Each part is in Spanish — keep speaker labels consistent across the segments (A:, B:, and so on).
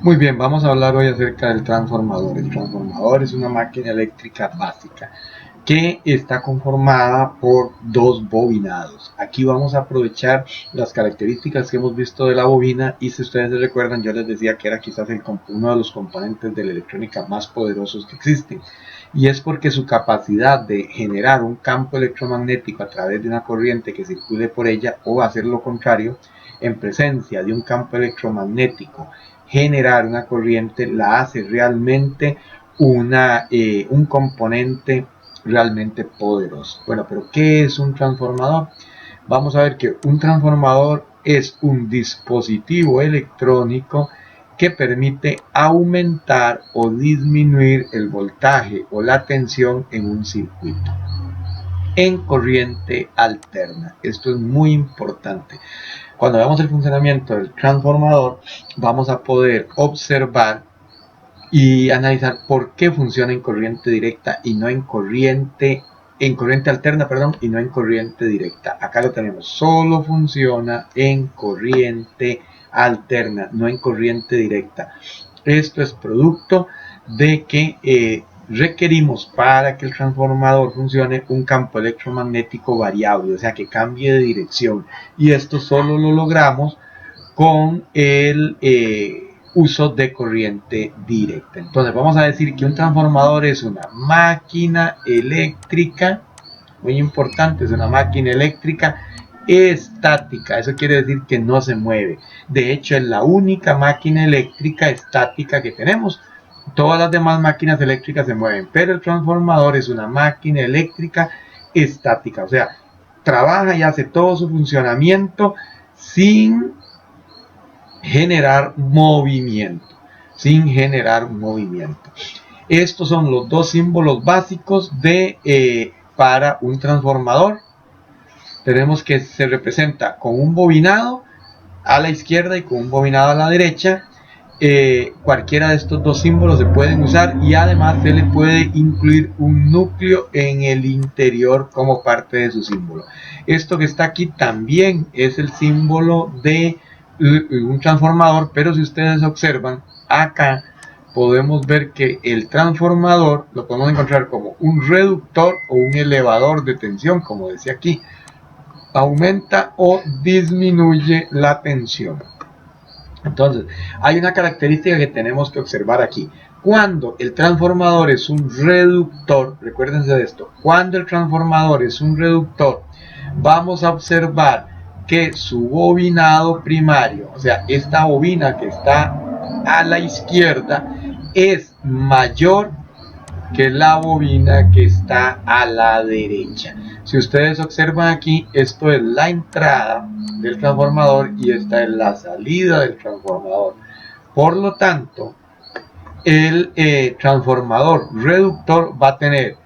A: Muy bien, vamos a hablar hoy acerca del transformador. El transformador es una máquina eléctrica básica que está conformada por dos bobinados. Aquí vamos a aprovechar las características que hemos visto de la bobina, y si ustedes se recuerdan, yo les decía que era quizás uno de los componentes de la electrónica más poderosos que existen, y es porque su capacidad de generar un campo electromagnético a través de una corriente que circule por ella, o hacer lo contrario, en presencia de un campo electromagnético, generar una corriente, la hace realmente un componente realmente poderoso. Bueno, pero ¿qué es un transformador? Vamos a ver que un transformador es un dispositivo electrónico que permite aumentar o disminuir el voltaje o la tensión en un circuito en corriente alterna. Esto es muy importante. Cuando veamos el funcionamiento del transformador, vamos a poder observar y analizar por qué funciona en corriente directa y no en corriente alterna, perdón, y no en corriente directa. Acá lo tenemos, solo funciona en corriente alterna, no en corriente directa. Esto es producto de que requerimos, para que el transformador funcione, un campo electromagnético variable, o sea, que cambie de dirección, y esto solo lo logramos con el uso de corriente directa. Entonces vamos a decir que un transformador es una máquina eléctrica, muy importante, es una máquina eléctrica estática. Eso quiere decir que no se mueve. De hecho, es la única máquina eléctrica estática que tenemos. Todas las demás máquinas eléctricas se mueven, pero el transformador es una máquina eléctrica estática, o sea, trabaja y hace todo su funcionamiento sin generar movimiento, Estos son los dos símbolos básicos para un transformador. Tenemos que se representa con un bobinado a la izquierda y con un bobinado a la derecha. Cualquiera de estos dos símbolos se pueden usar, y además se le puede incluir un núcleo en el interior como parte de su símbolo. Esto que está aquí también es el símbolo de un transformador, pero si ustedes observan acá, podemos ver que el transformador lo podemos encontrar como un reductor o un elevador de tensión, como decía aquí. Aumenta o disminuye la tensión. Entonces, hay una característica que tenemos que observar aquí. Cuando el transformador es un reductor, recuérdense de esto, cuando el transformador es un reductor, vamos a observar que su bobinado primario, o sea, esta bobina que está a la izquierda, es mayor que la bobina que está a la derecha. Si ustedes observan aquí, esto es la entrada del transformador y esta es la salida del transformador. Por lo tanto, el transformador reductor va a tener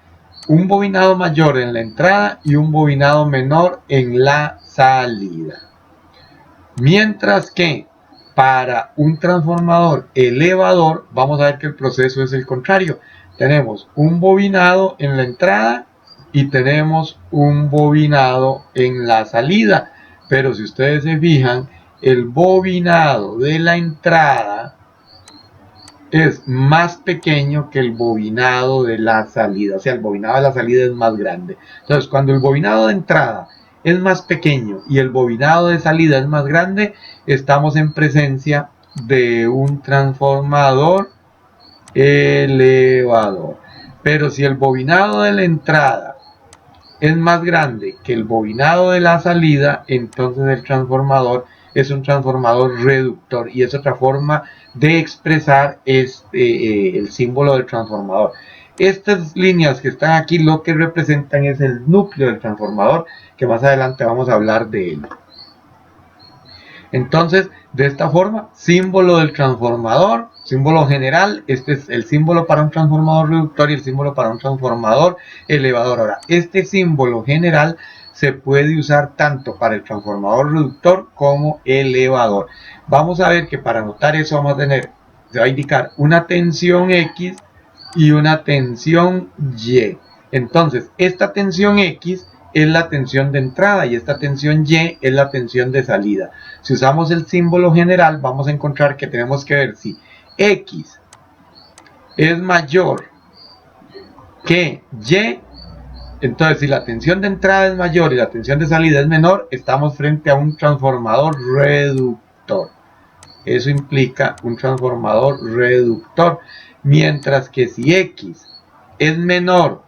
A: un bobinado mayor en la entrada y un bobinado menor en la salida. Mientras que para un transformador elevador, vamos a ver que el proceso es el contrario. Tenemos un bobinado en la entrada y tenemos un bobinado en la salida. Pero si ustedes se fijan, el bobinado de la entrada es más pequeño que el bobinado de la salida. O sea, el bobinado de la salida es más grande. Entonces, cuando el bobinado de entrada es más pequeño y el bobinado de salida es más grande, estamos en presencia de un transformador elevador. Pero si el bobinado de la entrada es más grande que el bobinado de la salida, entonces el transformador es un transformador reductor, y es otra forma de expresar el símbolo del transformador. Estas líneas que están aquí lo que representan es el núcleo del transformador, que más adelante vamos a hablar de él. Entonces, de esta forma, símbolo del transformador, símbolo general, este es el símbolo para un transformador reductor y el símbolo para un transformador elevador. Ahora, este símbolo general se puede usar tanto para el transformador reductor como elevador. Vamos a ver que para anotar eso vamos a tener, se va a indicar una tensión X y una tensión Y. Entonces, esta tensión X es la tensión de entrada y esta tensión Y es la tensión de salida. Si usamos el símbolo general, vamos a encontrar que tenemos que ver si X es mayor que Y, entonces si la tensión de entrada es mayor y la tensión de salida es menor, estamos frente a un transformador reductor. Eso implica un transformador reductor. Mientras que si X es menor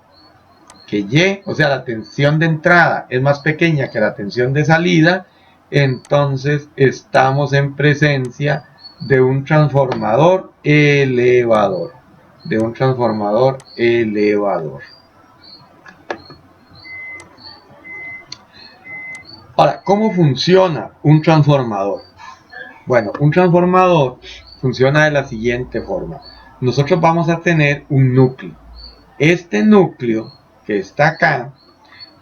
A: que Y, o sea, la tensión de entrada es más pequeña que la tensión de salida, entonces estamos en presencia de un transformador elevador. Ahora, ¿cómo funciona un transformador? Bueno, un transformador funciona de la siguiente forma. Nosotros vamos a tener un núcleo. Este núcleo que está acá,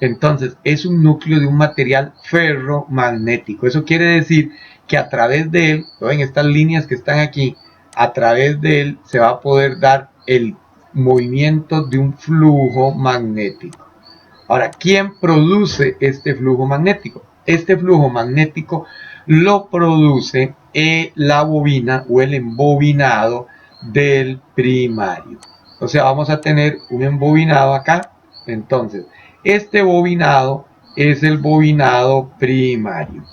A: entonces es un núcleo de un material ferromagnético. Eso quiere decir que a través de él, ven estas líneas que están aquí, a través de él se va a poder dar el movimiento de un flujo magnético. Ahora, ¿quién produce este flujo magnético? Este flujo magnético lo produce la bobina o el embobinado del primario. O sea, vamos a tener un embobinado acá. Entonces, este bobinado es el bobinado primario.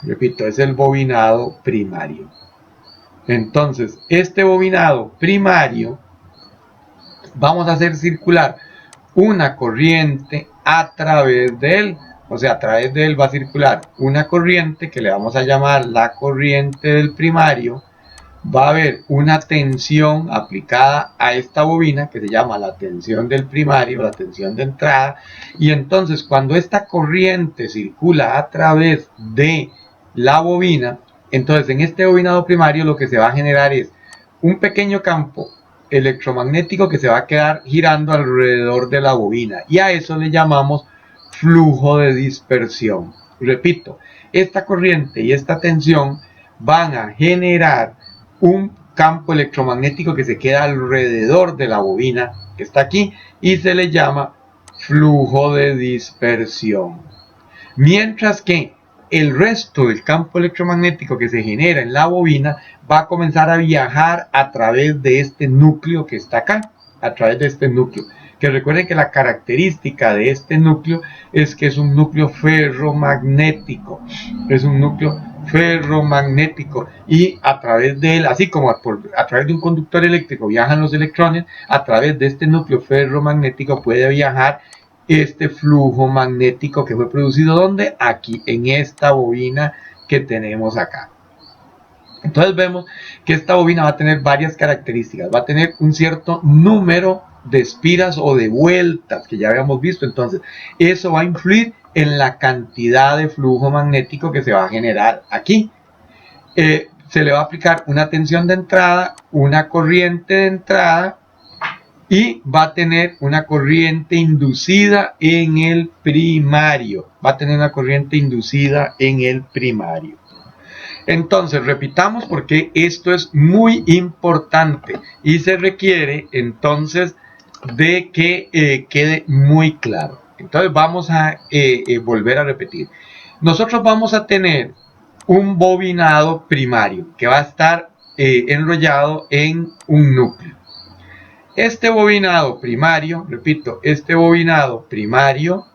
A: Repito, es el bobinado primario. Entonces, este bobinado primario, vamos a hacer circular una corriente a través de él. O sea, a través de él va a circular una corriente que le vamos a llamar la corriente del primario. Va a haber una tensión aplicada a esta bobina que se llama la tensión del primario, la tensión de entrada. Y entonces cuando esta corriente circula a través de la bobina, entonces en este bobinado primario lo que se va a generar es un pequeño campo electromagnético que se va a quedar girando alrededor de la bobina, y a eso le llamamos flujo de dispersión. Repito, esta corriente y esta tensión van a generar un campo electromagnético que se queda alrededor de la bobina que está aquí y se le llama flujo de dispersión. Mientras que el resto del campo electromagnético que se genera en la bobina va a comenzar a viajar a través de este núcleo que está acá, a través de este núcleo. Que recuerden que la característica de este núcleo es que es un núcleo ferromagnético. Es un núcleo ferromagnético y a través de él, así como a través de un conductor eléctrico viajan los electrones, a través de este núcleo ferromagnético puede viajar este flujo magnético que fue producido ¿dónde? Aquí, en esta bobina que tenemos acá. Entonces vemos que esta bobina va a tener varias características, va a tener un cierto número de espiras o de vueltas que ya habíamos visto. Entonces eso va a influir en la cantidad de flujo magnético que se va a generar aquí. Se le va a aplicar una tensión de entrada, una corriente de entrada, y va a tener una corriente inducida en el primario. Va a tener una corriente inducida en el primario. Entonces, repitamos porque esto es muy importante y se requiere entonces de que quede muy claro. Entonces vamos a volver a repetir. Nosotros vamos a tener un bobinado primario que va a estar enrollado en un núcleo. Este bobinado primario, repito, este bobinado primario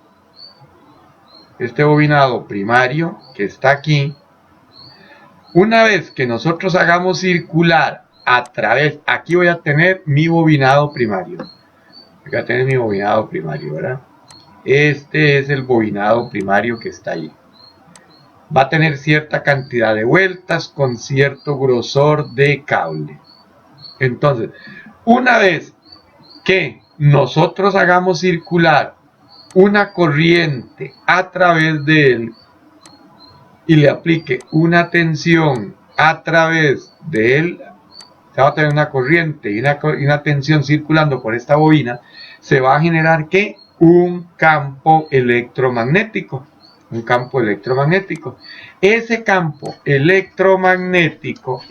A: que está aquí, una vez que nosotros hagamos circular a través, aquí voy a tener mi bobinado primario. Voy a tener mi bobinado primario, ¿verdad? Este es el bobinado primario que está ahí. Va a tener cierta cantidad de vueltas con cierto grosor de cable. Entonces, una vez que nosotros hagamos circular una corriente a través de él y le aplique una tensión a través de él, se va a tener una corriente y una tensión circulando por esta bobina, se va a generar ¿qué? Un campo electromagnético. Un campo electromagnético. Ese campo electromagnético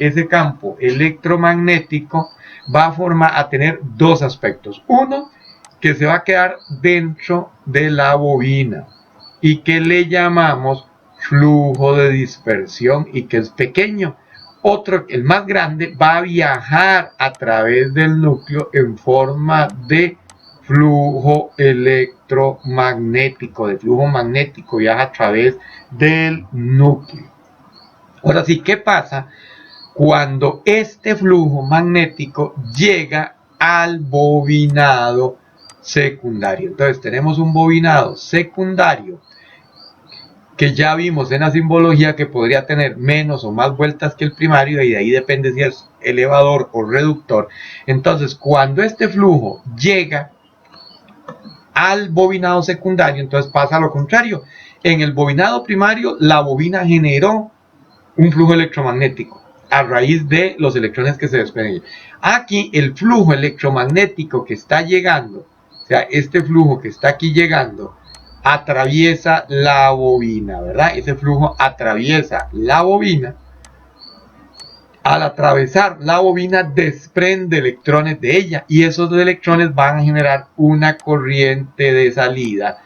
A: va a tener dos aspectos. Uno, que se va a quedar dentro de la bobina y que le llamamos flujo de dispersión y que es pequeño. otro, el más grande, va a viajar a través del núcleo en forma de flujo electromagnético, viaja a través del núcleo. Ahora sí, ¿qué pasa cuando este flujo magnético llega al bobinado secundario? Entonces tenemos un bobinado secundario que ya vimos en la simbología que podría tener menos o más vueltas que el primario, y de ahí depende si es elevador o reductor. Entonces, cuando este flujo llega al bobinado secundario, entonces pasa lo contrario. En el bobinado primario, la bobina generó un flujo electromagnético a raíz de los electrones que se desprenden. Aquí el flujo electromagnético que está llegando, o sea, este flujo que está aquí llegando, atraviesa la bobina, ¿verdad? Ese flujo atraviesa la bobina. Al atravesar la bobina desprende electrones de ella, y esos electrones van a generar una corriente de salida.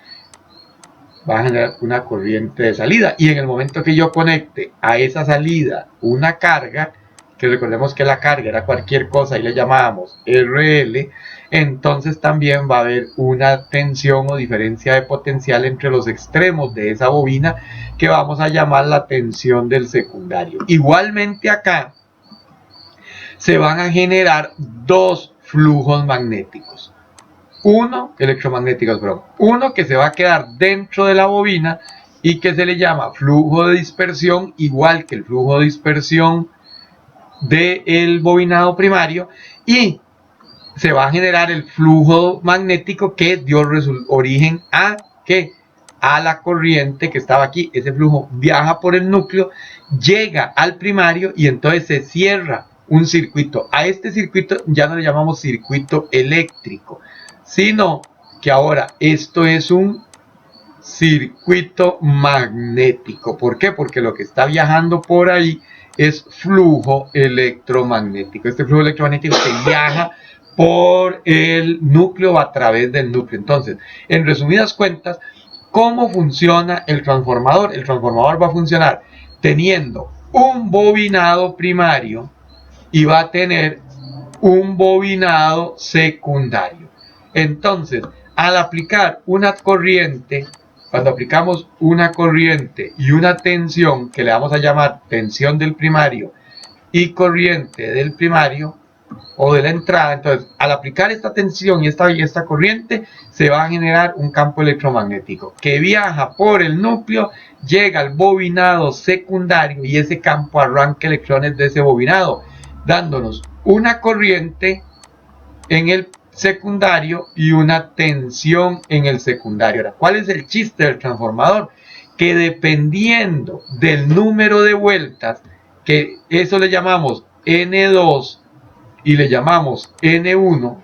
A: Y en el momento que yo conecte a esa salida una carga, que recordemos que la carga era cualquier cosa y le llamábamos RL, entonces también va a haber una tensión o diferencia de potencial entre los extremos de esa bobina, que vamos a llamar la tensión del secundario. Igualmente acá se van a generar dos flujos magnéticos. Uno que se va a quedar dentro de la bobina y que se le llama flujo de dispersión, igual que el flujo de dispersión del bobinado primario, y se va a generar el flujo magnético que dio origen a la corriente que estaba aquí. Ese flujo viaja por el núcleo, llega al primario y entonces se cierra un circuito. A este circuito ya no le llamamos circuito eléctrico, sino que ahora esto es un circuito magnético. ¿Por qué? Porque lo que está viajando por ahí es flujo electromagnético. Este flujo electromagnético que viaja por el núcleo, a través del núcleo. Entonces, en resumidas cuentas, ¿cómo funciona el transformador? El transformador va a funcionar teniendo un bobinado primario y va a tener un bobinado secundario. Entonces, al aplicar una corriente, cuando aplicamos una corriente y una tensión, que le vamos a llamar tensión del primario y corriente del primario o de la entrada, entonces al aplicar esta tensión y esta corriente, se va a generar un campo electromagnético que viaja por el núcleo, llega al bobinado secundario, y ese campo arranca electrones de ese bobinado, dándonos una corriente en el secundario y una tensión en el secundario. Ahora, ¿cuál es el chiste del transformador? Que dependiendo del número de vueltas, que eso le llamamos N2 y le llamamos N1,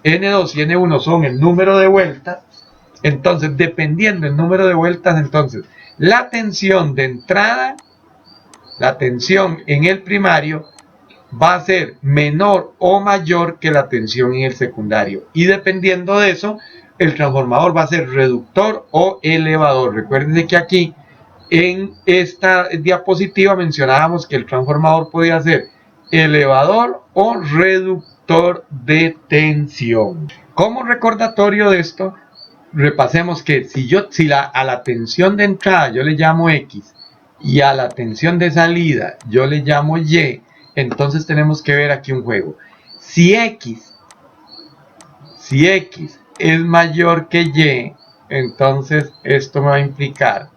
A: N2 y N1 son el número de vueltas. Entonces, dependiendo del número de vueltas, entonces la tensión de entrada, la tensión en el primario, va a ser menor o mayor que la tensión en el secundario, y dependiendo de eso, el transformador va a ser reductor o elevador. Recuerden que aquí en esta diapositiva mencionábamos que el transformador podía ser elevador o reductor de tensión. Como recordatorio de esto, repasemos que si a la tensión de entrada yo le llamo X y a la tensión de salida yo le llamo Y, entonces tenemos que ver aquí un juego. Si X es mayor que Y, entonces esto me va a implicar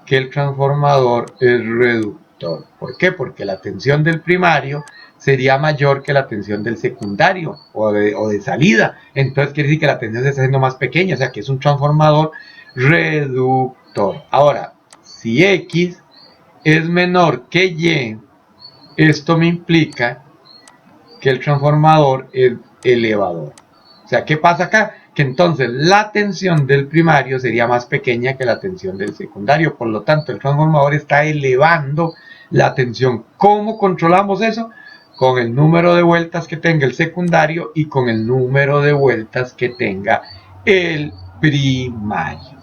A: que el transformador es reductor. ¿Por qué? Porque la tensión del primario sería mayor que la tensión del secundario o de salida. Entonces quiere decir que la tensión se está haciendo más pequeña, o sea que es un transformador reductor. Ahora, si X es menor que Y, esto me implica que el transformador es elevador. O sea, ¿qué pasa acá? Que entonces la tensión del primario sería más pequeña que la tensión del secundario. Por lo tanto, el transformador está elevando la tensión. ¿Cómo controlamos eso? Con el número de vueltas que tenga el secundario y con el número de vueltas que tenga el primario.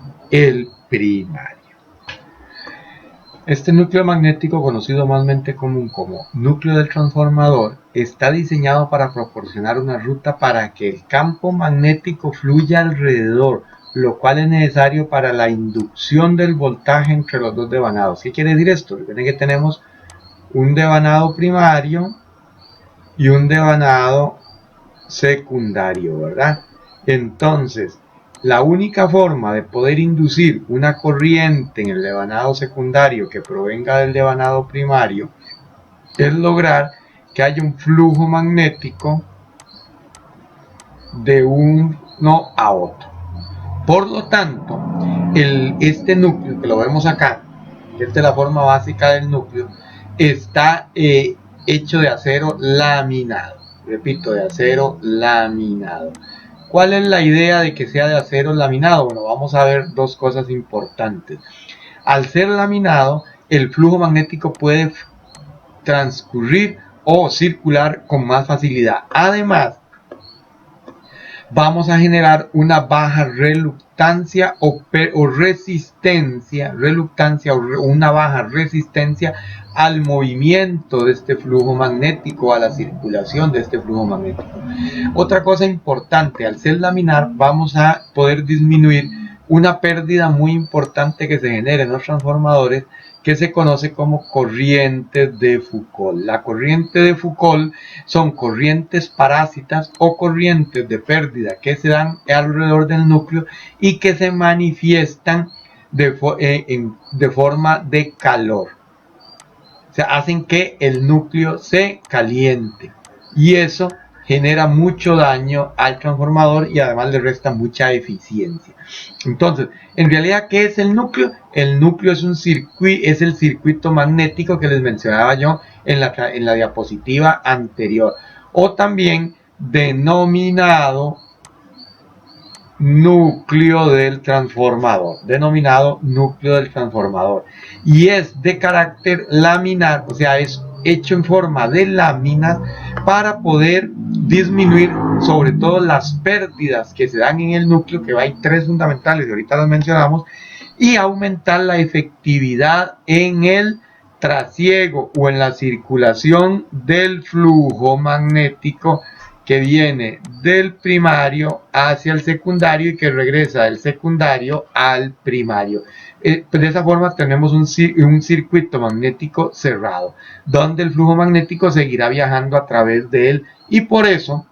A: Este núcleo magnético, conocido comúnmente como núcleo del transformador, está diseñado para proporcionar una ruta para que el campo magnético fluya alrededor, lo cual es necesario para la inducción del voltaje entre los dos devanados. ¿Qué quiere decir esto? Recuerden que tenemos un devanado primario y un devanado secundario, ¿verdad? Entonces, la única forma de poder inducir una corriente en el devanado secundario que provenga del devanado primario es lograr que haya un flujo magnético de uno a otro. Por lo tanto, este núcleo que lo vemos acá, que esta es la forma básica del núcleo, está hecho de acero laminado. Repito, de acero laminado. ¿Cuál es la idea de que sea de acero laminado? Bueno, vamos a ver dos cosas importantes. Al ser laminado, el flujo magnético puede transcurrir o circular con más facilidad. Además, vamos a generar una baja reluctancia o resistencia, una baja resistencia al movimiento de este flujo magnético, a la circulación de este flujo magnético. Otra cosa importante, al ser laminar vamos a poder disminuir una pérdida muy importante que se genera en los transformadores, que se conoce como corrientes de Foucault. La corriente de Foucault son corrientes parásitas o corrientes de pérdida que se dan alrededor del núcleo y que se manifiestan de forma de calor. O sea, hacen que el núcleo se caliente y eso genera mucho daño al transformador y además le resta mucha eficiencia. Entonces, en realidad, ¿qué es el núcleo? El núcleo es el circuito magnético que les mencionaba yo en la diapositiva anterior, o también denominado núcleo del transformador, y es de carácter laminar, o sea, es hecho en forma de láminas para poder disminuir sobre todo las pérdidas que se dan en el núcleo, que hay tres fundamentales y ahorita las mencionamos, y aumentar la efectividad en el trasiego o en la circulación del flujo magnético que viene del primario hacia el secundario y que regresa del secundario al primario. De esa forma tenemos un circuito magnético cerrado, donde el flujo magnético seguirá viajando a través de él, y por eso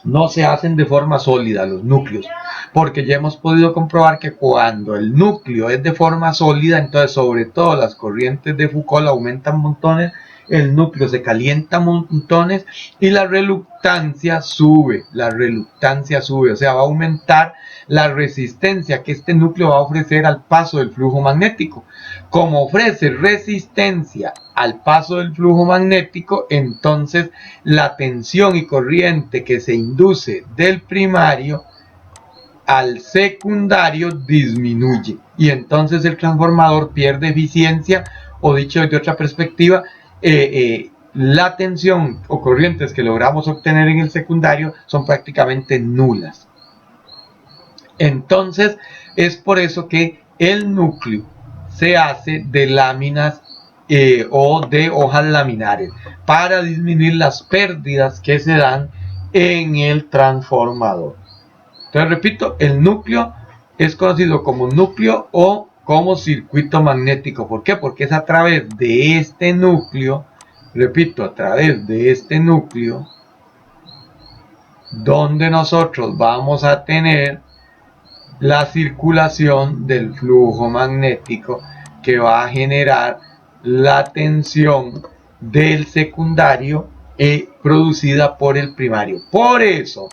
A: no se hacen de forma sólida los núcleos, porque ya hemos podido comprobar que cuando el núcleo es de forma sólida, entonces sobre todo las corrientes de Foucault aumentan montones, el núcleo se calienta montones y la reluctancia sube, o sea, va a aumentar la resistencia que este núcleo va a ofrecer al paso del flujo magnético. Como ofrece resistencia al paso del flujo magnético, entonces la tensión y corriente que se induce del primario al secundario disminuye y entonces el transformador pierde eficiencia, o dicho de otra perspectiva, la tensión o corrientes que logramos obtener en el secundario son prácticamente nulas. Entonces es por eso que el núcleo se hace de láminas o de hojas laminares para disminuir las pérdidas que se dan en el transformador. Entonces repito, el núcleo es conocido como núcleo o como circuito magnético. ¿Por qué? Porque es a través de este núcleo, repito, a través de este núcleo, donde nosotros vamos a tener la circulación del flujo magnético que va a generar la tensión del secundario producida por el primario. Por eso,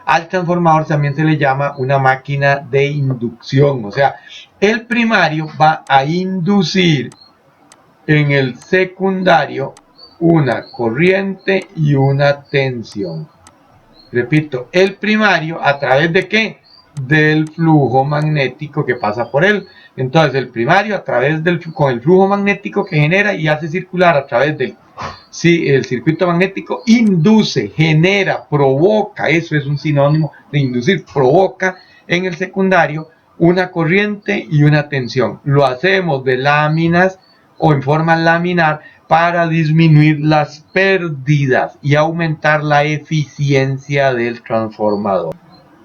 A: al transformador también se le llama una máquina de inducción, o sea, el primario va a inducir en el secundario una corriente y una tensión. Repito, el primario, ¿a través de qué? Del flujo magnético que pasa por él. Entonces el primario con el flujo magnético que genera y hace circular a través del el circuito magnético, induce, genera, provoca, eso es un sinónimo de inducir, provoca en el secundario una corriente y una tensión. Lo hacemos de láminas o en forma laminar para disminuir las pérdidas y aumentar la eficiencia del transformador.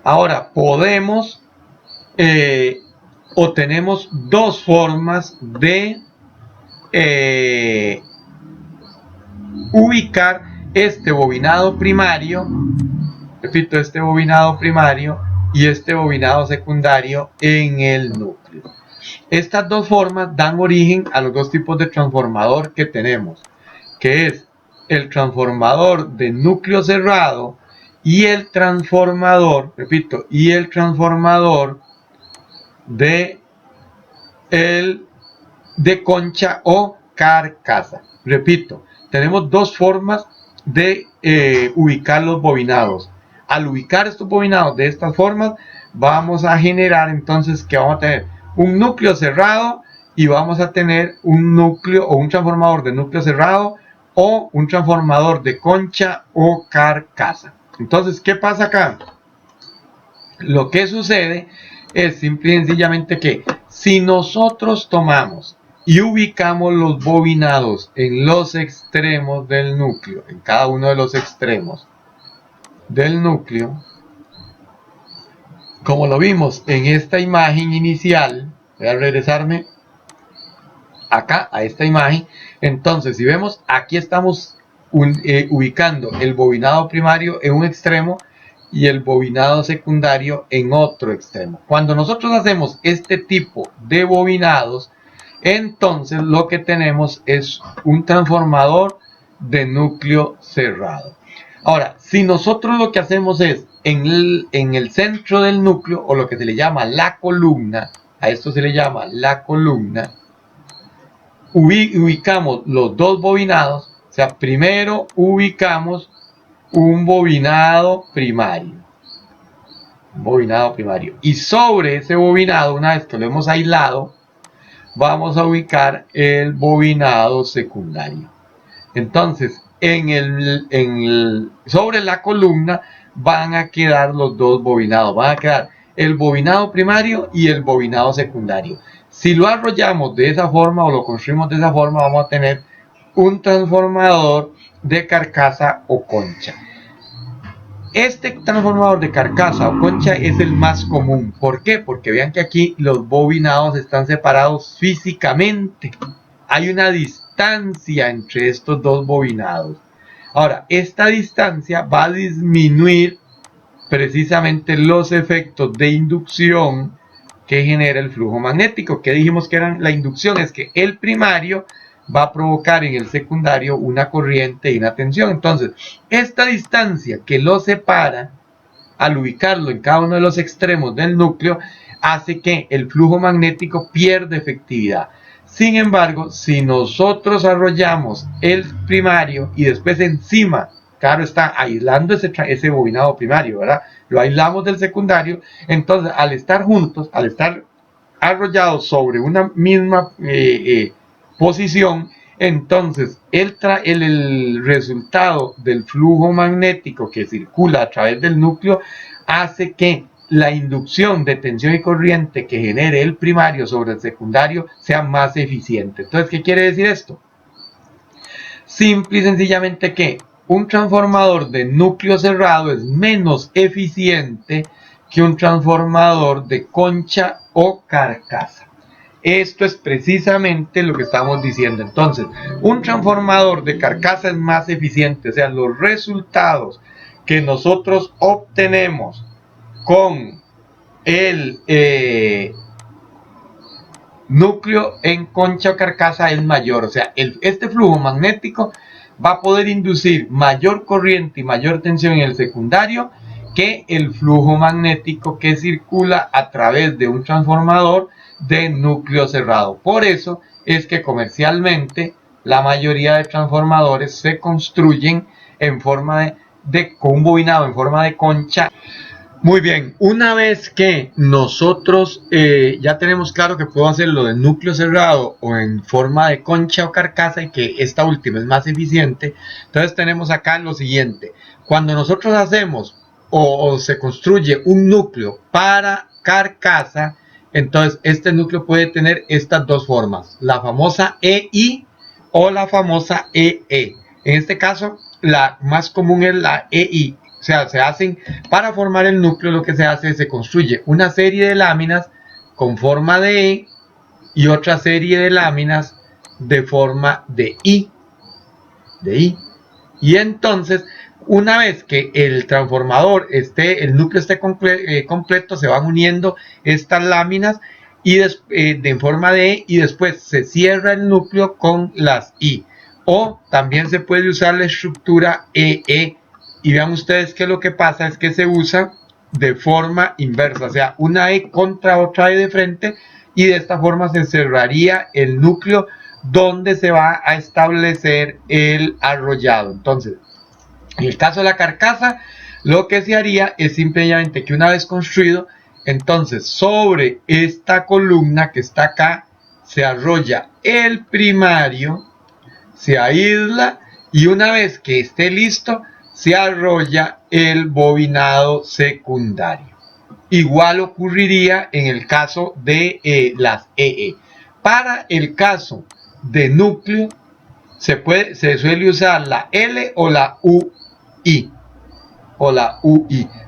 A: Ahora podemos o tenemos dos formas de ubicar este bobinado primario, repito, este bobinado primario y este bobinado secundario en el núcleo. Estas dos formas dan origen a los dos tipos de transformador que tenemos, que es el transformador de núcleo cerrado y el transformador, repito, y el transformador de concha o carcasa. Repito, tenemos dos formas de ubicar los bobinados. Al ubicar estos bobinados de estas formas, vamos a generar entonces que vamos a tener un núcleo cerrado y vamos a tener un núcleo o un transformador de núcleo cerrado o un transformador de concha o carcasa. Entonces, ¿qué pasa acá? Lo que sucede es simple y sencillamente que si nosotros tomamos y ubicamos los bobinados en los extremos del núcleo, en cada uno de los extremos del núcleo, como lo vimos en esta imagen inicial, voy a regresarme acá a esta imagen. Entonces, si vemos, aquí estamos ubicando el bobinado primario en un extremo y el bobinado secundario en otro extremo. Cuando nosotros hacemos este tipo de bobinados, entonces lo que tenemos es un transformador de núcleo cerrado. Ahora, si nosotros lo que hacemos es en el centro del núcleo, o lo que se le llama la columna, a esto se le llama la columna, ubicamos los dos bobinados. O sea, primero ubicamos un bobinado primario. Y sobre ese bobinado, una vez que lo hemos aislado, vamos a ubicar el bobinado secundario. Entonces, sobre la columna van a quedar los dos bobinados. Van a quedar el bobinado primario y el bobinado secundario. Si lo arrollamos de esa forma o lo construimos de esa forma, vamos a tener un transformador de carcasa o concha. Este transformador de carcasa o concha es el más común. ¿Por qué? Porque vean que aquí los bobinados están separados físicamente. Hay una distancia entre estos dos bobinados. Ahora, esta distancia va a disminuir precisamente los efectos de inducción que genera el flujo magnético. Que dijimos que eran la inducción, es que el primario va a provocar en el secundario una corriente y una tensión. Entonces, esta distancia que lo separa, al ubicarlo en cada uno de los extremos del núcleo, hace que el flujo magnético pierda efectividad. Sin embargo, si nosotros arrollamos el primario y después encima, claro está, aislando ese bobinado primario, ¿verdad? Lo aislamos del secundario, entonces al estar juntos, al estar arrollados sobre una misma posición, entonces el resultado del flujo magnético que circula a través del núcleo hace que la inducción de tensión y corriente que genere el primario sobre el secundario sea más eficiente. Entonces, ¿qué quiere decir esto? Simple y sencillamente que un transformador de núcleo cerrado es menos eficiente que un transformador de concha o carcasa. Esto es precisamente lo que estamos diciendo. Entonces, un transformador de carcasa es más eficiente, o sea, los resultados que nosotros obtenemos con el núcleo en concha o carcasa es mayor. O sea, este flujo magnético va a poder inducir mayor corriente y mayor tensión en el secundario que el flujo magnético que circula a través de un transformador de núcleo cerrado. Por eso es que comercialmente la mayoría de transformadores se construyen en forma con un bobinado en forma de concha. Muy bien, una vez que nosotros ya tenemos claro que puedo hacerlo de núcleo cerrado o en forma de concha o carcasa y que esta última es más eficiente, entonces tenemos acá lo siguiente. Cuando nosotros hacemos o se construye un núcleo para carcasa, Entonces, este núcleo puede tener estas dos formas, la famosa EI o la famosa EE. En este caso, la más común es la EI. O sea, se hacen, para formar el núcleo, lo que se hace es se construye una serie de láminas con forma de E y otra serie de láminas de forma de I. Y entonces, una vez que el transformador el núcleo esté completo, se van uniendo estas láminas y de forma de E, y después se cierra el núcleo con las I. O también se puede usar la estructura EE. Y vean ustedes que lo que pasa es que se usa de forma inversa, o sea, una E contra otra E de frente, y de esta forma se cerraría el núcleo donde se va a establecer el arrollado. Entonces, en el caso de la carcasa, lo que se haría es simplemente que una vez construido, entonces sobre esta columna que está acá, se arrolla el primario, se aísla, y una vez que esté listo, se arrolla el bobinado secundario. Igual ocurriría en el caso de las EE. Para el caso de núcleo, se suele usar la L o la UI.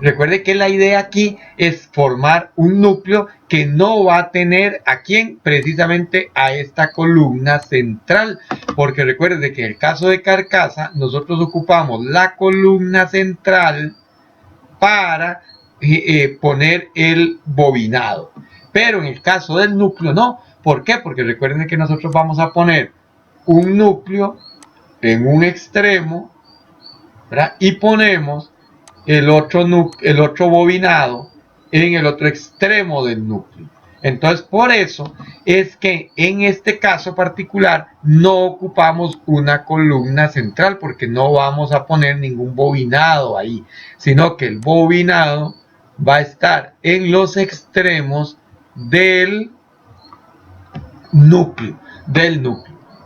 A: Recuerde que la idea aquí es formar un núcleo que no va a tener a quién, precisamente a esta columna central, porque recuerde que en el caso de carcasa nosotros ocupamos la columna central para poner el bobinado, pero en el caso del núcleo no. ¿Por qué? Porque recuerden que nosotros vamos a poner un núcleo en un extremo, ¿verdad? Y ponemos el otro bobinado en el otro extremo del núcleo. Entonces, por eso es que en este caso particular no ocupamos una columna central, porque no vamos a poner ningún bobinado ahí, sino que el bobinado va a estar en los extremos del núcleo.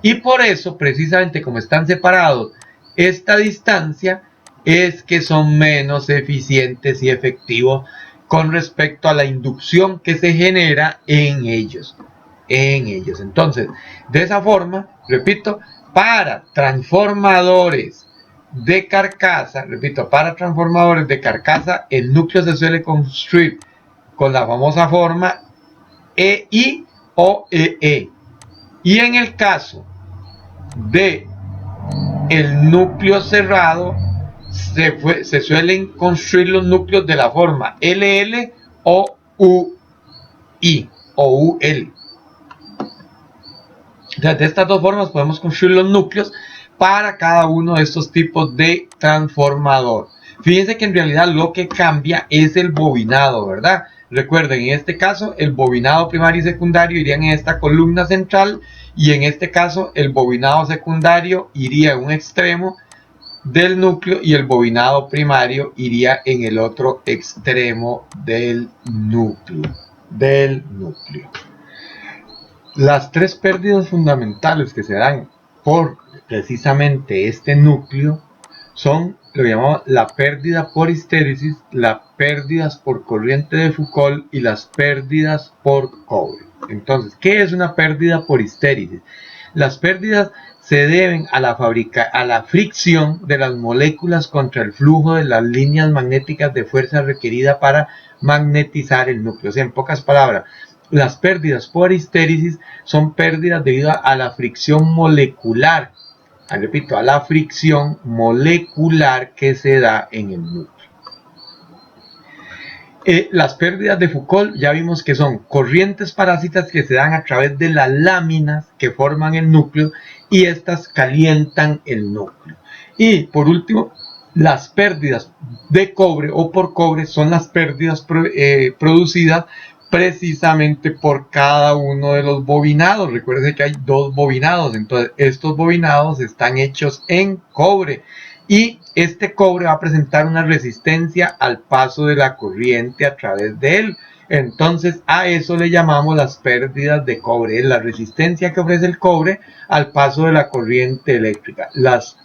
A: Y por eso, precisamente como están separados esta distancia, es que son menos eficientes y efectivos con respecto a la inducción que se genera en ellos. Entonces, de esa forma, repito, para transformadores de carcasa, el núcleo se suele construir con la famosa forma EI o EE. Y en el caso de el núcleo cerrado, se suelen construir los núcleos de la forma LL o UI o UL. Entonces, de estas dos formas podemos construir los núcleos para cada uno de estos tipos de transformador. Fíjense que en realidad lo que cambia es el bobinado, ¿verdad? Recuerden, en este caso el bobinado primario y secundario irían en esta columna central, y en este caso el bobinado secundario iría en un extremo del núcleo y el bobinado primario iría en el otro extremo del núcleo. Las tres pérdidas fundamentales que se dan por precisamente este núcleo son lo que llamamos la pérdida por histéresis, las pérdidas por corriente de Foucault y las pérdidas por cobre. Entonces, ¿qué es una pérdida por histéresis? Las pérdidas se deben a la fricción de las moléculas contra el flujo de las líneas magnéticas de fuerza requerida para magnetizar el núcleo. O sea, en pocas palabras, las pérdidas por histéresis son pérdidas debido a la fricción molecular. Repito, a la fricción molecular que se da en el núcleo. Las pérdidas de Foucault ya vimos que son corrientes parásitas que se dan a través de las láminas que forman el núcleo, y estas calientan el núcleo. Y por último, las pérdidas de cobre o por cobre son las pérdidas producidas precisamente por cada uno de los bobinados. Recuerden que hay dos bobinados, entonces estos bobinados están hechos en cobre, y este cobre va a presentar una resistencia al paso de la corriente a través de él. Entonces a eso le llamamos las pérdidas de cobre, es la resistencia que ofrece el cobre al paso de la corriente eléctrica. Las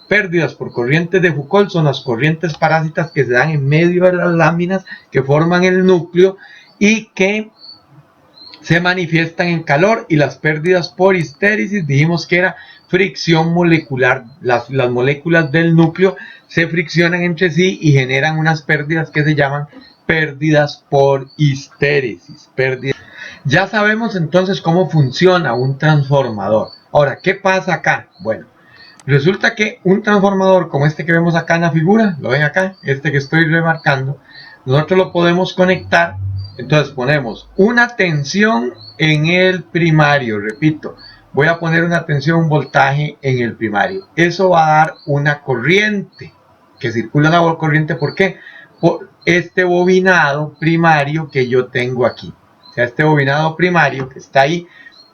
A: pérdidas por corrientes de Foucault son las corrientes parásitas que se dan en medio de las láminas que forman el núcleo y que se manifiestan en calor, y las pérdidas por histéresis dijimos que era fricción molecular. Las moléculas del núcleo se friccionan entre sí y generan unas pérdidas que se llaman pérdidas por histéresis. Ya sabemos entonces cómo funciona un transformador. Ahora, ¿qué pasa acá? Bueno, resulta que un transformador como este que vemos acá en la figura, lo ven acá, este que estoy remarcando, nosotros lo podemos conectar. Entonces ponemos una tensión en el primario, repito, voy a poner una tensión, un voltaje en el primario. Eso va a dar una corriente, que circula una corriente, ¿por qué? Por este bobinado primario que yo tengo aquí. O sea, este bobinado primario que está ahí,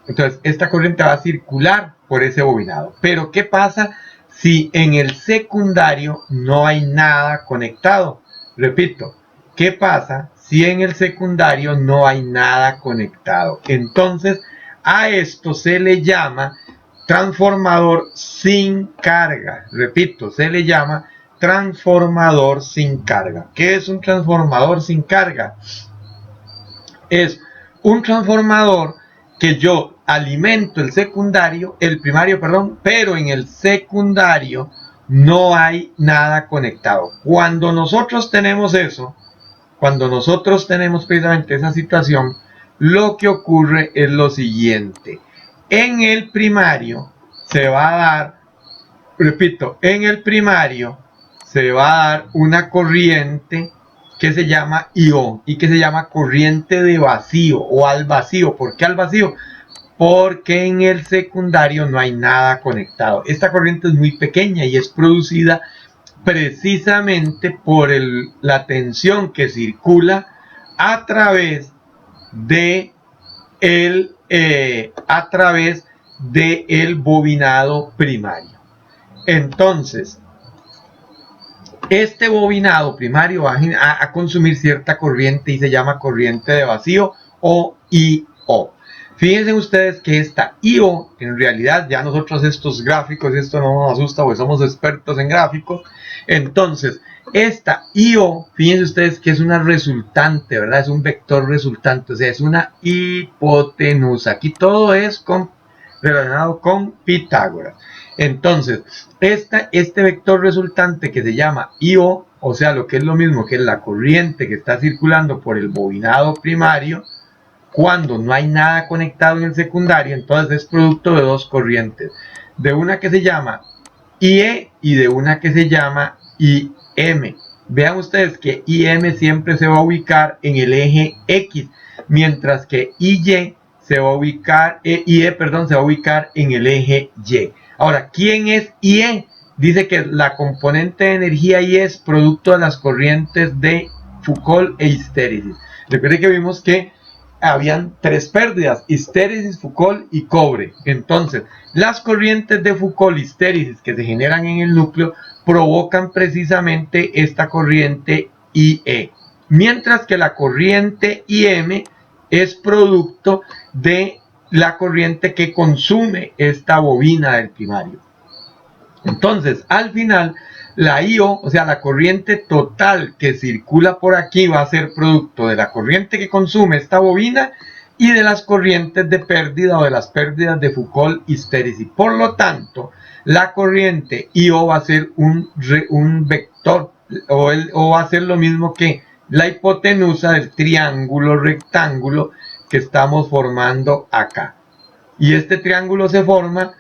A: entonces esta corriente va a circular por ese bobinado. Pero ¿qué pasa si en el secundario no hay nada conectado? Repito, ¿qué pasa si en el secundario no hay nada conectado? Entonces a esto se le llama transformador sin carga. Repito, se le llama transformador sin carga. ¿Qué es un transformador sin carga? Es un transformador que yo alimento el secundario, el primario, perdón, pero en el secundario no hay nada conectado. Cuando nosotros tenemos eso, cuando nosotros tenemos precisamente esa situación, lo que ocurre es lo siguiente. En el primario se va a dar, repito, en el primario se va a dar una corriente que se llama ion y que se llama corriente de vacío o al vacío. ¿Por qué al vacío? Porque en el secundario no hay nada conectado. Esta corriente es muy pequeña y es producida precisamente por la tensión que circula a través de el bobinado primario. Entonces, este bobinado primario va a consumir cierta corriente y se llama corriente de vacío o IO. Fíjense ustedes que esta IO, en realidad ya nosotros estos gráficos, esto no nos asusta porque somos expertos en gráficos. Entonces, esta IO, fíjense ustedes que es una resultante, ¿verdad? Es un vector resultante, o sea, es una hipotenusa. Aquí todo es relacionado con Pitágoras. Entonces, este vector resultante que se llama IO, o sea, lo que es lo mismo que es la corriente que está circulando por el bobinado primario, cuando no hay nada conectado en el secundario, entonces es producto de dos corrientes, de una que se llama IE y de una que se llama IM. Vean ustedes que IM siempre se va a ubicar en el eje X, mientras que IE se va a ubicar, IE, perdón, se va a ubicar en el eje Y. Ahora, ¿quién es IE? Dice que la componente de energía IE es producto de las corrientes de Foucault e histéresis. Recuerden que vimos que habían tres pérdidas: histéresis, Foucault y cobre. Entonces, las corrientes de Foucault y histéresis que se generan en el núcleo provocan precisamente esta corriente IE, mientras que la corriente IM es producto de la corriente que consume esta bobina del primario. Entonces, al final, la IO, o sea, la corriente total que circula por aquí, va a ser producto de la corriente que consume esta bobina y de las corrientes de pérdida o de las pérdidas de Foucault histéresis. Por lo tanto, la corriente IO va a ser un vector o va a ser lo mismo que la hipotenusa del triángulo rectángulo que estamos formando acá. Y este triángulo se forma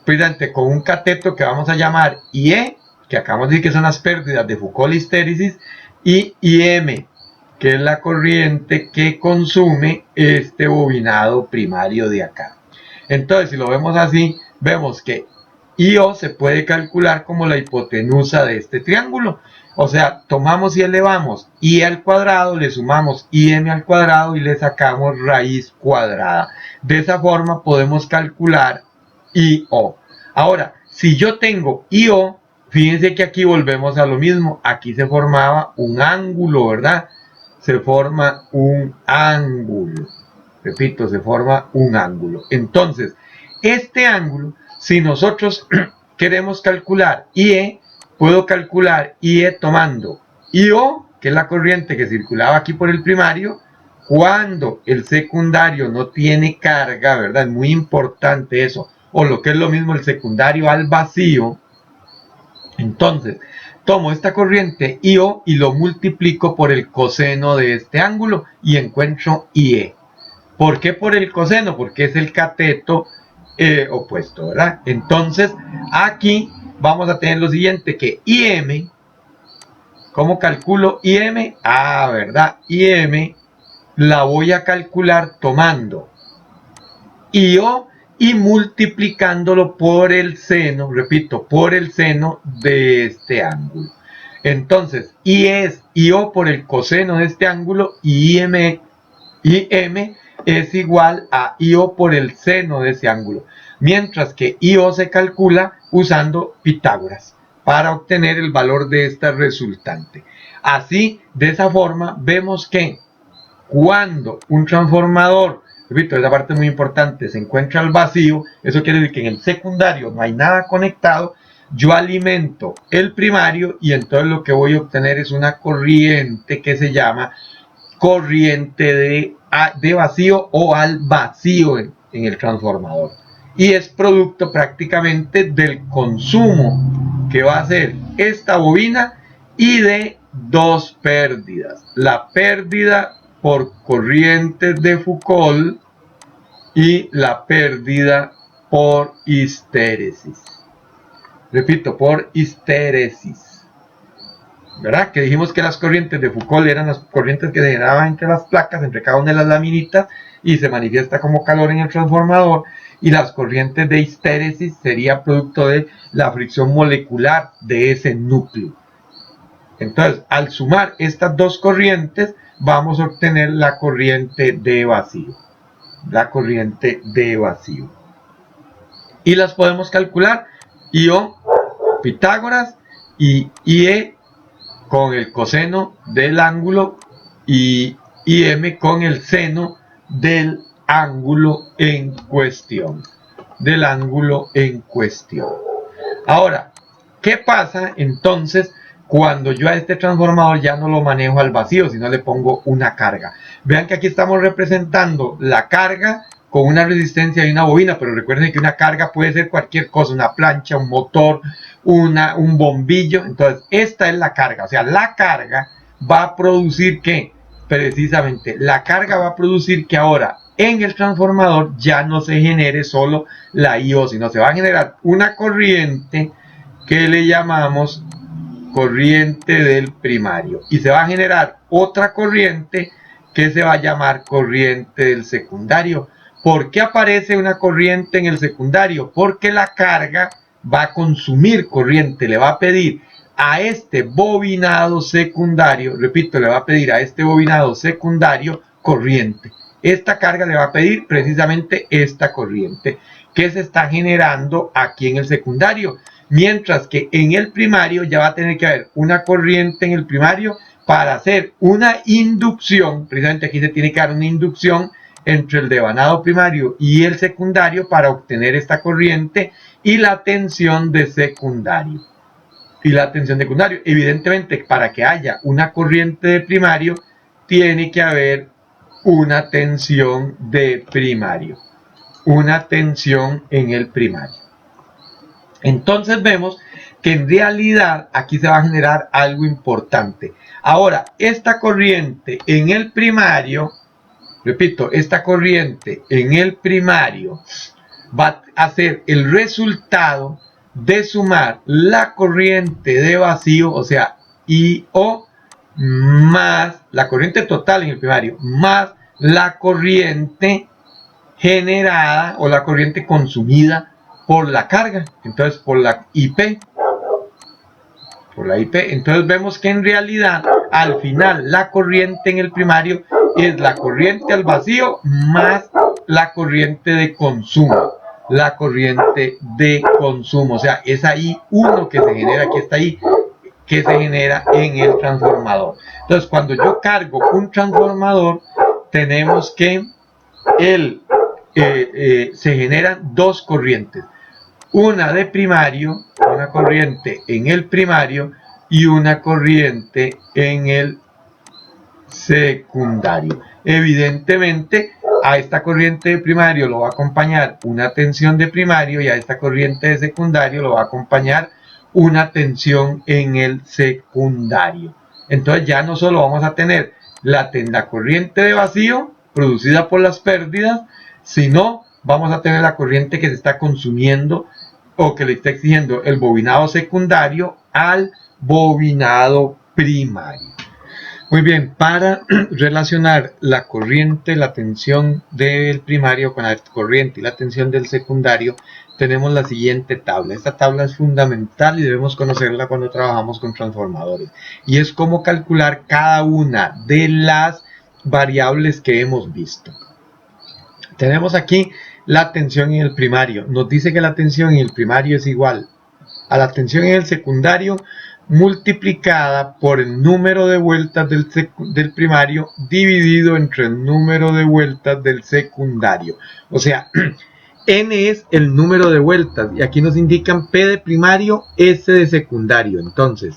A: precisamente con un cateto que vamos a llamar IE, que acabamos de decir que son las pérdidas de Foucault histéresis, y IM, que es la corriente que consume este bobinado primario de acá. Entonces, si lo vemos así, vemos que IO se puede calcular como la hipotenusa de este triángulo. O sea, tomamos y elevamos I al cuadrado, le sumamos IM al cuadrado y le sacamos raíz cuadrada. De esa forma podemos calcular IO. Ahora, si yo tengo IO, fíjense que aquí volvemos a lo mismo. Aquí se formaba un ángulo, ¿verdad? Se forma un ángulo. Repito, se forma un ángulo. Entonces, este ángulo, si nosotros queremos calcular IE, puedo calcular IE tomando IO, que es la corriente que circulaba aquí por el primario, cuando el secundario no tiene carga, ¿verdad? Es muy importante eso. O lo que es lo mismo, el secundario al vacío. Entonces, tomo esta corriente IO y lo multiplico por el coseno de este ángulo y encuentro IE. ¿Por qué por el coseno? Porque es el cateto opuesto, ¿verdad? Entonces, aquí vamos a tener lo siguiente, que IM, ¿cómo calculo IM? Ah, ¿verdad? IM la voy a calcular tomando IO y multiplicándolo por el seno, repito, por el seno de este ángulo. Entonces, I es IO por el coseno de este ángulo y IM es igual a IO por el seno de ese ángulo. Mientras que IO se calcula usando Pitágoras para obtener el valor de esta resultante. Así, de esa forma, vemos que cuando un transformador, repito, esa parte es muy importante, se encuentra al vacío, eso quiere decir que en el secundario no hay nada conectado, yo alimento el primario y entonces lo que voy a obtener es una corriente que se llama corriente de vacío o al vacío en el transformador. Y es producto prácticamente del consumo que va a hacer esta bobina y de dos pérdidas. La pérdida por corrientes de Foucault y la pérdida por histéresis. Repito, por histéresis. ¿Verdad? Que dijimos que las corrientes de Foucault eran las corrientes que se generaban entre las placas, entre cada una de las laminitas, y se manifiesta como calor en el transformador, y las corrientes de histéresis sería producto de la fricción molecular de ese núcleo. Entonces, al sumar estas dos corrientes, vamos a obtener la corriente de vacío. La corriente de vacío. Y las podemos calcular, IO, Pitágoras, y IE con el coseno del ángulo y IM con el seno del ángulo en cuestión. Del ángulo en cuestión. Ahora, ¿qué pasa entonces cuando yo a este transformador ya no lo manejo al vacío, sino le pongo una carga? Vean que aquí estamos representando la carga con una resistencia y una bobina, pero recuerden que una carga puede ser cualquier cosa, una plancha, un motor, un bombillo. Entonces, esta es la carga, o sea, la carga va a producir que, precisamente, la carga va a producir que ahora en el transformador ya no se genere solo la IO, sino se va a generar una corriente que le llamamos corriente del primario, y se va a generar otra corriente que se va a llamar corriente del secundario. ¿Por qué aparece una corriente en el secundario? Porque la carga va a consumir corriente, le va a pedir a este bobinado secundario, repito, le va a pedir a este bobinado secundario corriente. Esta carga le va a pedir precisamente esta corriente que se está generando aquí en el secundario, mientras que en el primario ya va a tener que haber una corriente en el primario para hacer una inducción. Precisamente aquí se tiene que dar una inducción entre el devanado primario y el secundario para obtener esta corriente y la tensión de secundario. Y la tensión de secundario, evidentemente, para que haya una corriente de primario, tiene que haber una tensión de primario. Una tensión en el primario. Entonces vemos que en realidad aquí se va a generar algo importante. Ahora, esta corriente en el primario, repito, esta corriente en el primario va a ser el resultado de sumar la corriente de vacío, o sea, IO, más la corriente total en el primario, más la corriente generada o la corriente consumida por la carga, entonces por la IP. Entonces vemos que en realidad al final la corriente en el primario es la corriente al vacío más la corriente de consumo. La corriente de consumo, o sea, es I1 que se genera, aquí está I, que se genera en el transformador. Entonces cuando yo cargo un transformador, tenemos que se generan dos corrientes. Una de primario, una corriente en el primario y una corriente en el secundario. evidentemente a esta corriente de primario lo va a acompañar una tensión de primario y a esta corriente de secundario lo va a acompañar una tensión en el secundario. Entonces ya no solo vamos a tener la corriente de vacío producida por las pérdidas, sino vamos a tener la corriente que se está consumiendo o que le está exigiendo el bobinado secundario al bobinado primario. Muy bien, para relacionar la corriente, la tensión del primario con la corriente y la tensión del secundario, tenemos la siguiente tabla. Esta tabla es fundamental y debemos conocerla cuando trabajamos con transformadores. Y es cómo calcular cada una de las variables que hemos visto. Tenemos aquí la tensión en el primario. Nos dice que la tensión en el primario es igual a la tensión en el secundario multiplicada por el número de vueltas del primario dividido entre el número de vueltas del secundario. O sea, N es el número de vueltas y aquí nos indican P de primario, S de secundario. Entonces,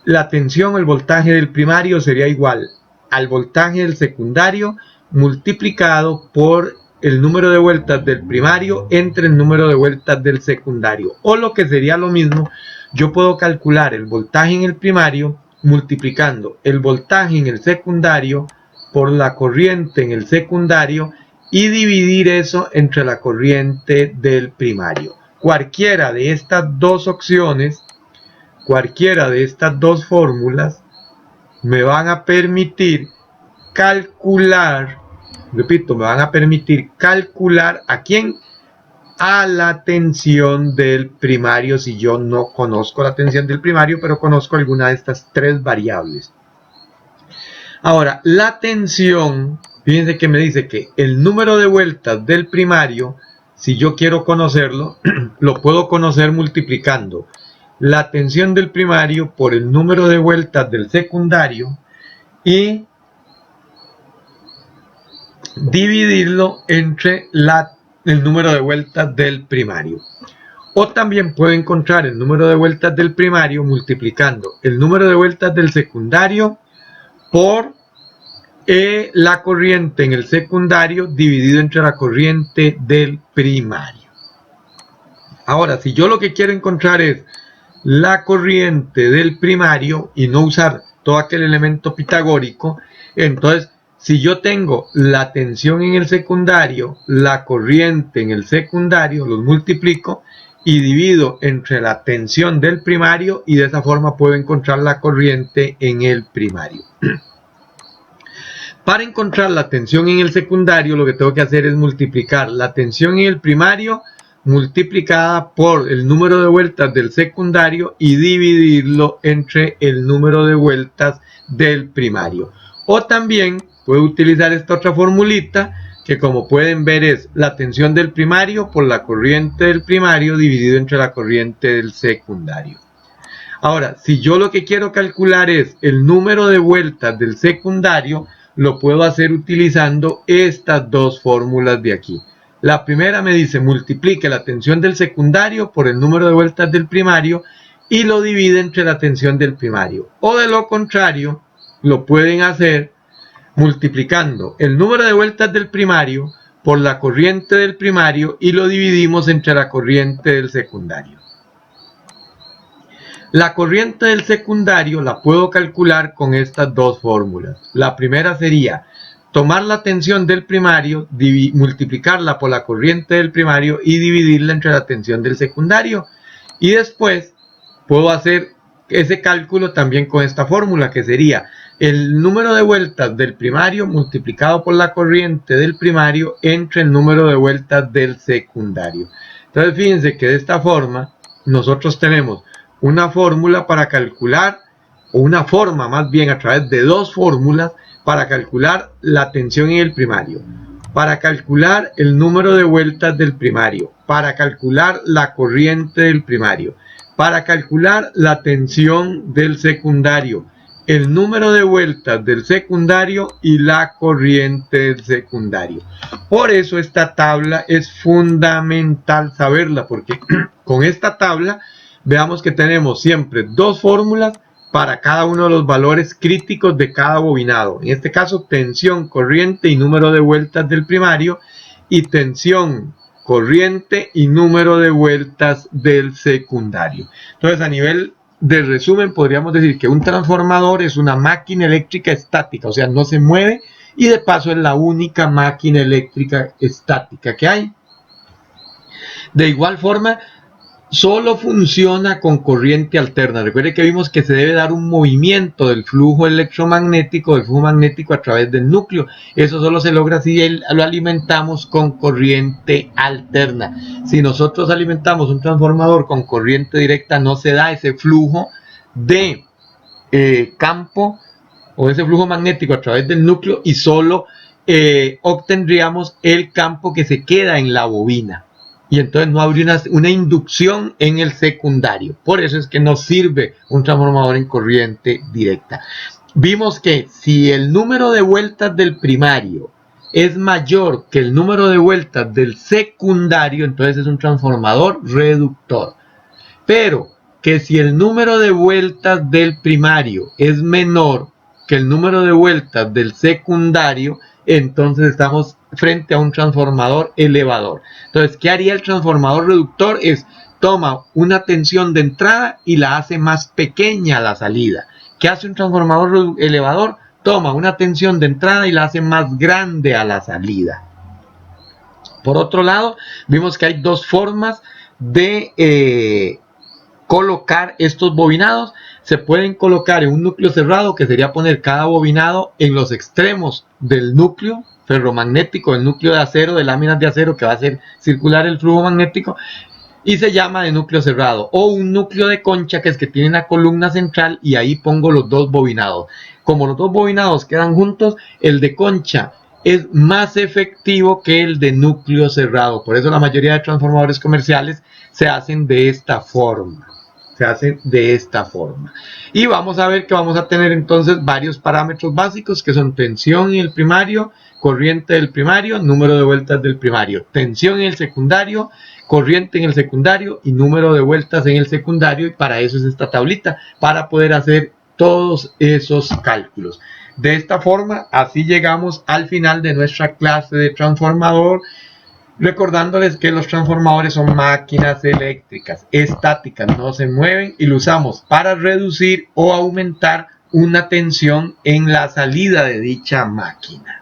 A: la tensión o el voltaje del primario sería igual al voltaje del secundario multiplicado por el número de vueltas del primario entre el número de vueltas del secundario. O lo que sería lo mismo, yo puedo calcular el voltaje en el primario multiplicando el voltaje en el secundario por la corriente en el secundario y dividir eso entre la corriente del primario. Cualquiera de estas dos opciones, cualquiera de estas dos fórmulas me van a permitir calcular, repito, me van a permitir calcular ¿a quién? A la tensión del primario, si yo no conozco la tensión del primario, pero conozco alguna de estas tres variables. Ahora, la tensión, fíjense que me dice que el número de vueltas del primario, si yo quiero conocerlo, lo puedo conocer multiplicando la tensión del primario por el número de vueltas del secundario y dividirlo entre el número de vueltas del primario. O también puedo encontrar el número de vueltas del primario multiplicando el número de vueltas del secundario por la corriente en el secundario dividido entre la corriente del primario. Ahora, si yo lo que quiero encontrar es la corriente del primario y no usar todo aquel elemento pitagórico, entonces si yo tengo la tensión en el secundario, la corriente en el secundario, los multiplico y divido entre la tensión del primario y de esa forma puedo encontrar la corriente en el primario. Para encontrar la tensión en el secundario, lo que tengo que hacer es multiplicar la tensión en el primario multiplicada por el número de vueltas del secundario y dividirlo entre el número de vueltas del primario. O también puedo utilizar esta otra formulita que, como pueden ver, es la tensión del primario por la corriente del primario dividido entre la corriente del secundario. Ahora, si yo lo que quiero calcular es el número de vueltas del secundario, lo puedo hacer utilizando estas dos fórmulas de aquí. La primera me dice multiplique la tensión del secundario por el número de vueltas del primario y lo divide entre la tensión del primario. O de lo contrario, lo pueden hacer multiplicando el número de vueltas del primario por la corriente del primario y lo dividimos entre la corriente del secundario. La corriente del secundario la puedo calcular con estas dos fórmulas. La primera sería tomar la tensión del primario, multiplicarla por la corriente del primario y dividirla entre la tensión del secundario. Y después puedo hacer ese cálculo también con esta fórmula, que sería el número de vueltas del primario multiplicado por la corriente del primario entre el número de vueltas del secundario. Entonces fíjense que de esta forma nosotros tenemos una fórmula para calcular, o una forma más bien a través de dos fórmulas para calcular la tensión en el primario, para calcular el número de vueltas del primario, para calcular la corriente del primario, para calcular la tensión del secundario, el número de vueltas del secundario y la corriente del secundario. Por eso esta tabla es fundamental saberla, porque con esta tabla veamos que tenemos siempre dos fórmulas para cada uno de los valores críticos de cada bobinado. En este caso, tensión, corriente y número de vueltas del primario, y tensión, corriente y número de vueltas del secundario. Entonces, a nivel de resumen, podríamos decir que un transformador es una máquina eléctrica estática, o sea, no se mueve, y de paso es la única máquina eléctrica estática que hay. De igual forma, solo funciona con corriente alterna. Recuerde que vimos que se debe dar un movimiento del flujo electromagnético, del flujo magnético a través del núcleo. Eso solo se logra si lo alimentamos con corriente alterna. Si nosotros alimentamos un transformador con corriente directa, no se da ese flujo de campo o ese flujo magnético a través del núcleo, y solo obtendríamos el campo que se queda en la bobina. Y entonces no habría una inducción en el secundario. Por eso es que no sirve un transformador en corriente directa. Vimos que si el número de vueltas del primario es mayor que el número de vueltas del secundario, entonces es un transformador reductor. Pero que si el número de vueltas del primario es menor que el número de vueltas del secundario, entonces estamos frente a un transformador elevador. Entonces, ¿qué haría el transformador reductor? Es toma una tensión de entrada y la hace más pequeña a la salida. ¿Qué hace un transformador elevador? Toma una tensión de entrada y la hace más grande a la salida. Por otro lado, vimos que hay dos formas de colocar estos bobinados. Se pueden colocar en un núcleo cerrado, que sería poner cada bobinado en los extremos del núcleo ferromagnético, el núcleo de acero, de láminas de acero, que va a hacer circular el flujo magnético, y se llama de núcleo cerrado. O un núcleo de concha, que es que tiene una columna central, y ahí pongo los dos bobinados. Como los dos bobinados quedan juntos, el de concha es más efectivo que el de núcleo cerrado. Por eso la mayoría de transformadores comerciales se hacen de esta forma. Y vamos a ver que vamos a tener entonces varios parámetros básicos, que son tensión en el primario, corriente del primario, número de vueltas del primario, tensión en el secundario, corriente en el secundario y número de vueltas en el secundario. Y para eso es esta tablita, para poder hacer todos esos cálculos. De esta forma, así llegamos al final de nuestra clase de transformador, recordándoles que los transformadores son máquinas eléctricas estáticas, no se mueven, y lo usamos para reducir o aumentar una tensión en la salida de dicha máquina.